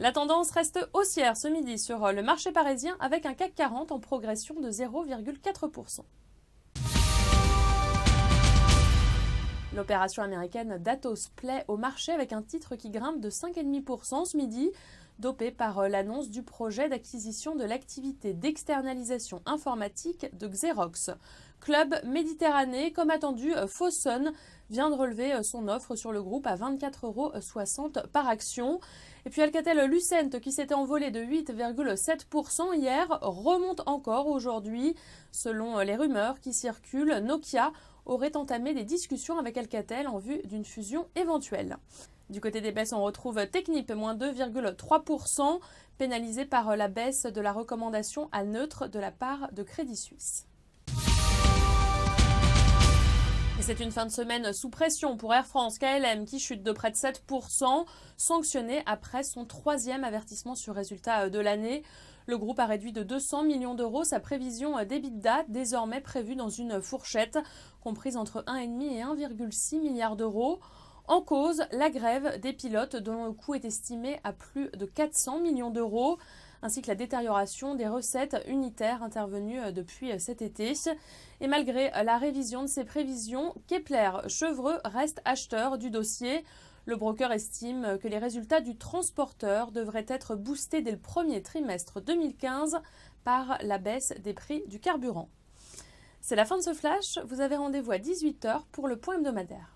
La tendance reste haussière ce midi sur le marché parisien avec un CAC 40 en progression de 0,4%. L'opération américaine d'Atos plaît au marché avec un titre qui grimpe de 5,5% ce midi, dopé par l'annonce du projet d'acquisition de l'activité d'externalisation informatique de Xerox. Club Méditerranée, comme attendu, Fosun vient de relever son offre sur le groupe à 24,60 € par action. Et puis Alcatel-Lucent, qui s'était envolé de 8,7% hier, remonte encore aujourd'hui. Selon les rumeurs qui circulent, Nokia aurait entamé des discussions avec Alcatel en vue d'une fusion éventuelle. Du côté des baisses, on retrouve Technip, moins 2,3%, pénalisé par la baisse de la recommandation à neutre de la part de Crédit Suisse. Et c'est une fin de semaine sous pression pour Air France KLM qui chute de près de 7%, sanctionné après son 3e avertissement sur résultat de l'année. Le groupe a réduit de 200 millions d'euros sa prévision d'EBITDA, désormais prévue dans une fourchette comprise entre 1,5 et 1,6 milliard d'euros. En cause, la grève des pilotes dont le coût est estimé à plus de 400 millions d'euros, ainsi que la détérioration des recettes unitaires intervenues depuis cet été. Et malgré la révision de ses prévisions, Kepler-Chevreux reste acheteur du dossier. Le broker estime que les résultats du transporteur devraient être boostés dès le premier trimestre 2015 par la baisse des prix du carburant. C'est la fin de ce flash. Vous avez rendez-vous à 18 h pour le point hebdomadaire.